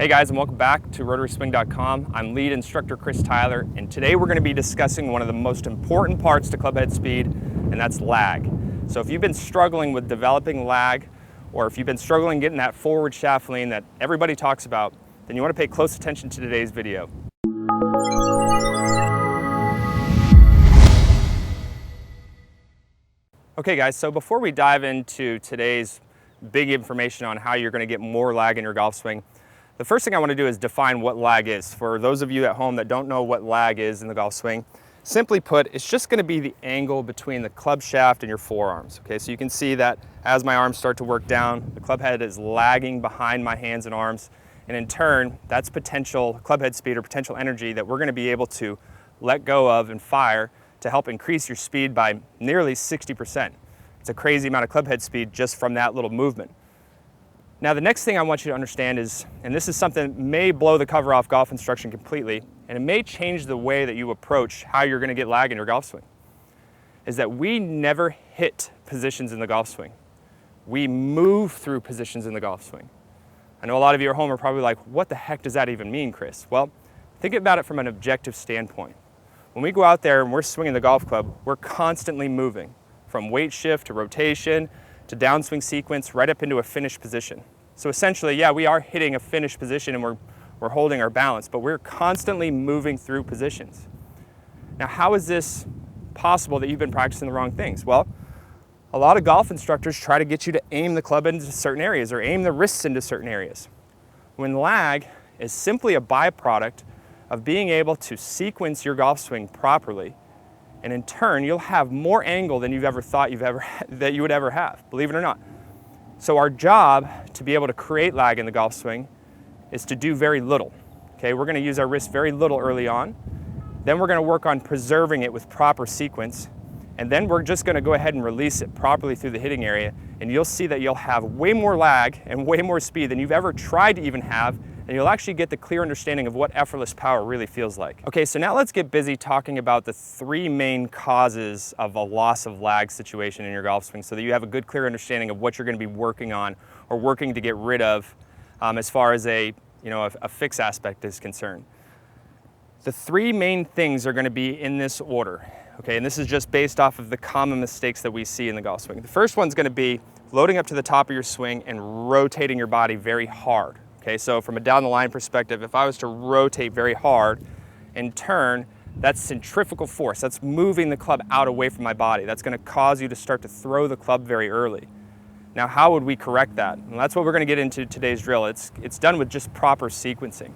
Hey guys, and welcome back to RotarySwing.com. I'm lead instructor Chris Tyler, and today we're going to be discussing one of the most important parts to clubhead speed, and that's lag. So if you've been struggling with developing lag, or if you've been struggling getting that forward shaft lean that everybody talks about, then you want to pay close attention to today's video. Okay guys, so before we dive into today's big information on how you're going to get more lag in your golf swing, the first thing I want to do is define what lag is. For those of you at home that don't know what lag is in the golf swing, simply put, it's just going to be the angle between the club shaft and your forearms. Okay, so you can see that as my arms start to work down, the club head is lagging behind my hands and arms, and in turn, that's potential club head speed or potential energy that we're going to be able to let go of and fire to help increase your speed by nearly 60%. It's a crazy amount of club head speed just from that little movement. Now the next thing I want you to understand is, and this is something that may blow the cover off golf instruction completely, and it may change the way that you approach how you're going to get lag in your golf swing, is that we never hit positions in the golf swing. We move through positions in the golf swing. I know a lot of you at home are probably like, what the heck does that even mean, Chris? Well, think about it from an objective standpoint. When we go out there and we're swinging the golf club, we're constantly moving from weight shift to rotation to downswing sequence right up into a finished position. So essentially, yeah, we are hitting a finished position and we're holding our balance, but we're constantly moving through positions. Now, how is this possible that you've been practicing the wrong things? Well, a lot of golf instructors try to get you to aim the club into certain areas or aim the wrists into certain areas, when lag is simply a byproduct of being able to sequence your golf swing properly. And in turn, you'll have more angle than you've ever thought that you would ever have, believe it or not. So our job to be able to create lag in the golf swing is to do very little. Okay, we're going to use our wrist very little early on. Then we're going to work on preserving it with proper sequence. And then we're just going to go ahead and release it properly through the hitting area. And you'll see that you'll have way more lag and way more speed than you've ever tried to even have. And you'll actually get the clear understanding of what effortless power really feels like. Okay, so now let's get busy talking about the three main causes of a loss of lag situation in your golf swing so that you have a good clear understanding of what you're going to be working on or working to get rid of as far as a fix aspect is concerned. The three main things are going to be in this order, okay, and this is just based off of the common mistakes that we see in the golf swing. The first one's going to be loading up to the top of your swing and rotating your body very hard. Okay, so from a down the line perspective, if I was to rotate very hard and turn, that's centrifugal force. That's moving the club out away from my body. That's going to cause you to start to throw the club very early. Now, how would we correct that? And that's what we're going to get into today's drill. It's done with just proper sequencing.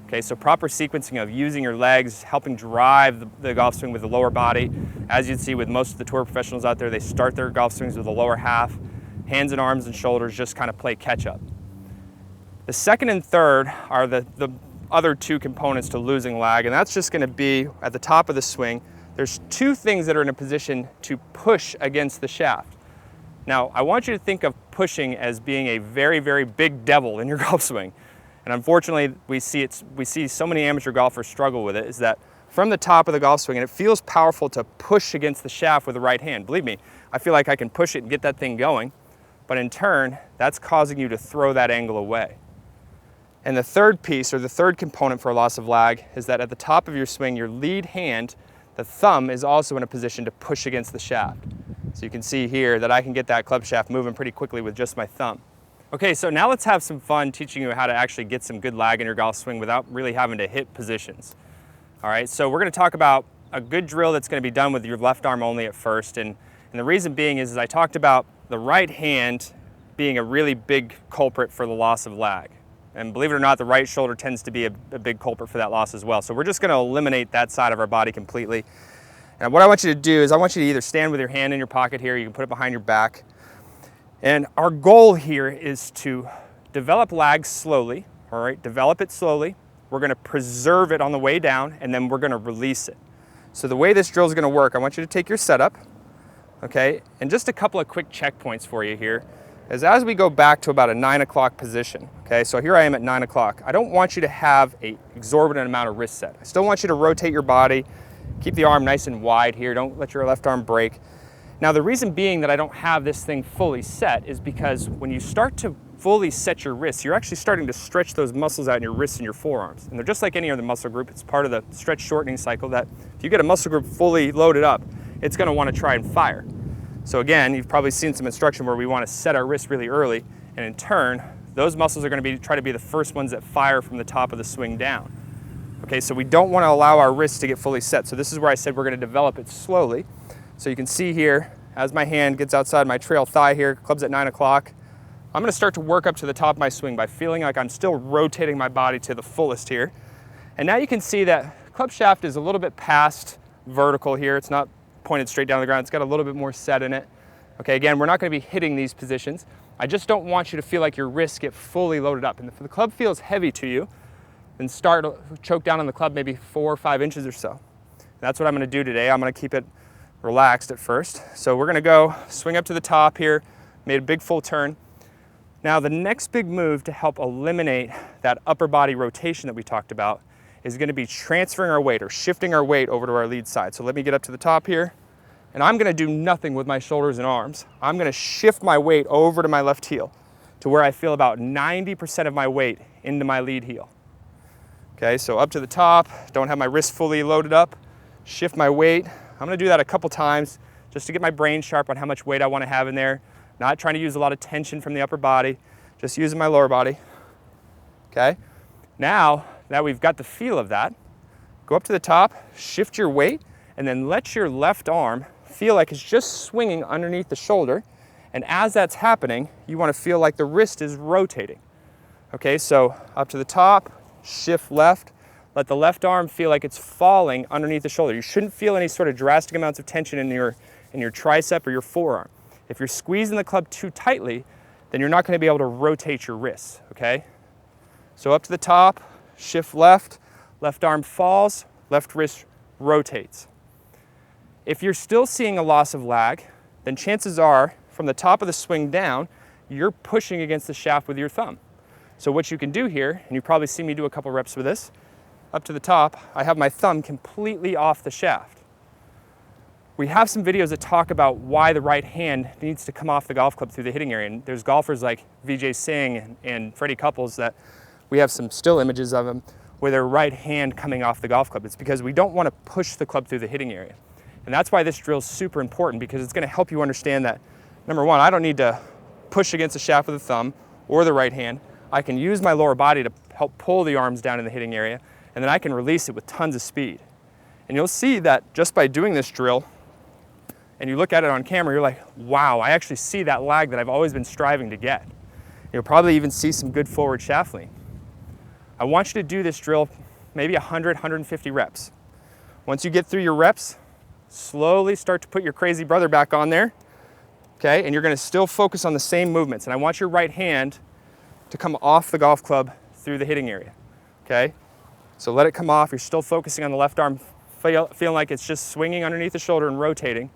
Okay, so proper sequencing of using your legs, helping drive the golf swing with the lower body. As you'd see with most of the tour professionals out there, they start their golf swings with the lower half. Hands and arms and shoulders just kind of play catch up. The second and third are the other two components to losing lag, and that's just going to be at the top of the swing. There's two things that are in a position to push against the shaft. Now, I want you to think of pushing as being a very, very big devil in your golf swing. And unfortunately, we see so many amateur golfers struggle with it, is that from the top of the golf swing, and it feels powerful to push against the shaft with the right hand. Believe me, I feel like I can push it and get that thing going, but in turn, that's causing you to throw that angle away. And the third piece, or the third component for a loss of lag, is that at the top of your swing, your lead hand, the thumb, is also in a position to push against the shaft. So you can see here that I can get that club shaft moving pretty quickly with just my thumb. Okay, so now let's have some fun teaching you how to actually get some good lag in your golf swing without really having to hit positions. All right, so we're going to talk about a good drill that's going to be done with your left arm only at first. And the reason being is I talked about the right hand being a really big culprit for the loss of lag. And believe it or not, the right shoulder tends to be a big culprit for that loss as well. So we're just going to eliminate that side of our body completely. And what I want you to do is I want you to either stand with your hand in your pocket here, you can put it behind your back. And our goal here is to develop lag slowly, all right? Develop it slowly. We're going to preserve it on the way down, and then we're going to release it. So the way this drill is going to work, I want you to take your setup, okay? And just a couple of quick checkpoints for you here. As we go back to about a 9 o'clock position, okay, so here I am at 9 o'clock. I don't want you to have an exorbitant amount of wrist set. I still want you to rotate your body, keep the arm nice and wide here, don't let your left arm break. Now the reason being that I don't have this thing fully set is because when you start to fully set your wrists, you're actually starting to stretch those muscles out in your wrists and your forearms. And they're just like any other muscle group. It's part of the stretch shortening cycle that if you get a muscle group fully loaded up, it's gonna wanna try and fire. So again, you've probably seen some instruction where we wanna set our wrists really early, and in turn, those muscles are gonna try to be the first ones that fire from the top of the swing down. Okay, so we don't wanna allow our wrists to get fully set. So this is where I said we're gonna develop it slowly. So you can see here, as my hand gets outside my trail thigh here, club's at 9 o'clock, I'm gonna start to work up to the top of my swing by feeling like I'm still rotating my body to the fullest here. And now you can see that club shaft is a little bit past vertical here. It's not pointed straight down the ground. It's got a little bit more set in it. Okay, again, we're not gonna be hitting these positions. I just don't want you to feel like your wrists get fully loaded up. And if the club feels heavy to you, then start to choke down on the club maybe 4 or 5 inches or so. That's what I'm gonna do today. I'm gonna keep it relaxed at first. So we're gonna go swing up to the top here, made a big full turn. Now the next big move to help eliminate that upper body rotation that we talked about is gonna be transferring our weight or shifting our weight over to our lead side. So let me get up to the top here, and I'm gonna do nothing with my shoulders and arms. I'm gonna shift my weight over to my left heel to where I feel about 90% of my weight into my lead heel. Okay, so up to the top, don't have my wrist fully loaded up, shift my weight. I'm gonna do that a couple times just to get my brain sharp on how much weight I wanna have in there. Not trying to use a lot of tension from the upper body, just using my lower body. Okay, now that we've got the feel of that, go up to the top, shift your weight, and then let your left arm feel like it's just swinging underneath the shoulder. And as that's happening, you wanna feel like the wrist is rotating. Okay, so up to the top, shift left, let the left arm feel like it's falling underneath the shoulder. You shouldn't feel any sort of drastic amounts of tension in your tricep or your forearm. If you're squeezing the club too tightly, then you're not gonna be able to rotate your wrists, okay? So up to the top, shift left, left arm falls, left wrist rotates. If you're still seeing a loss of lag, then chances are from the top of the swing down, you're pushing against the shaft with your thumb. So what you can do here, and you probably see me do a couple reps with this, up to the top, I have my thumb completely off the shaft. We have some videos that talk about why the right hand needs to come off the golf club through the hitting area. And there's golfers like Vijay Singh and Freddie Couples that we have some still images of them with their right hand coming off the golf club. It's because we don't want to push the club through the hitting area. And that's why this drill is super important, because it's going to help you understand that, number one, I don't need to push against the shaft with the thumb or the right hand. I can use my lower body to help pull the arms down in the hitting area, and then I can release it with tons of speed. And you'll see that just by doing this drill, and you look at it on camera, you're like, wow, I actually see that lag that I've always been striving to get. You'll probably even see some good forward shaft lean. I want you to do this drill maybe 100, 150 reps. Once you get through your reps, slowly start to put your crazy brother back on there, okay? And you're gonna still focus on the same movements. And I want your right hand to come off the golf club through the hitting area, okay? So let it come off. You're still focusing on the left arm, feeling like it's just swinging underneath the shoulder and rotating.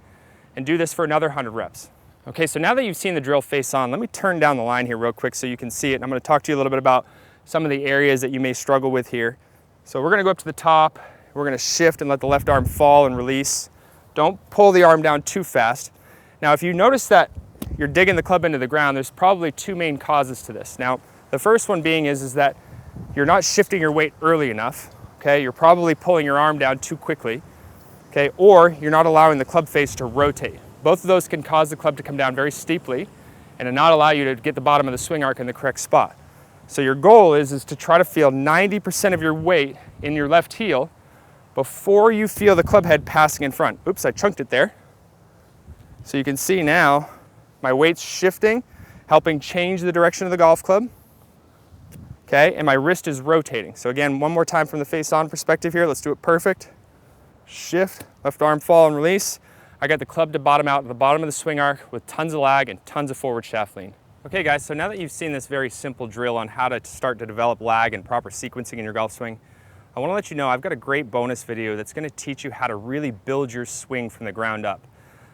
And do this for another 100 reps. Okay, so now that you've seen the drill face on, let me turn down the line here real quick so you can see it. And I'm gonna talk to you a little bit about some of the areas that you may struggle with here. So we're gonna go up to the top, we're gonna shift and let the left arm fall and release. Don't pull the arm down too fast. Now, if you notice that you're digging the club into the ground, there's probably 2 main causes to this. Now, the first one being is that you're not shifting your weight early enough, okay? You're probably pulling your arm down too quickly. Okay, or you're not allowing the club face to rotate. Both of those can cause the club to come down very steeply and to not allow you to get the bottom of the swing arc in the correct spot. So your goal is to try to feel 90% of your weight in your left heel before you feel the club head passing in front. Oops, I chunked it there. So you can see now my weight's shifting, helping change the direction of the golf club. Okay, and my wrist is rotating. So again, one more time from the face on perspective here, let's do it perfect. Shift, left arm fall and release. I got the club to bottom out at the bottom of the swing arc with tons of lag and tons of forward shaft lean. Okay guys, so now that you've seen this very simple drill on how to start to develop lag and proper sequencing in your golf swing, I want to let you know I've got a great bonus video that's going to teach you how to really build your swing from the ground up.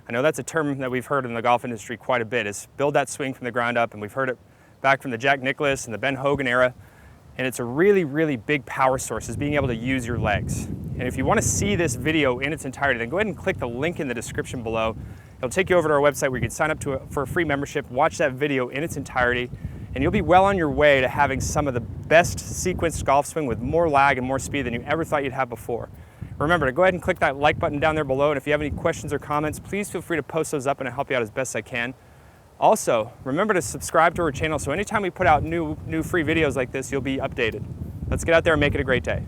I know that's a term that we've heard in the golf industry quite a bit, is build that swing from the ground up, and we've heard it back from the Jack Nicklaus and the Ben Hogan era. And it's a really, really big power source, is being able to use your legs. And if you want to see this video in its entirety, then go ahead and click the link in the description below. It'll take you over to our website where you can sign up for a free membership, watch that video in its entirety, and you'll be well on your way to having some of the best sequenced golf swing with more lag and more speed than you ever thought you'd have before. Remember to go ahead and click that like button down there below, and if you have any questions or comments, please feel free to post those up and I'll help you out as best I can. Also, remember to subscribe to our channel so anytime we put out new free videos like this, you'll be updated. Let's get out there and make it a great day.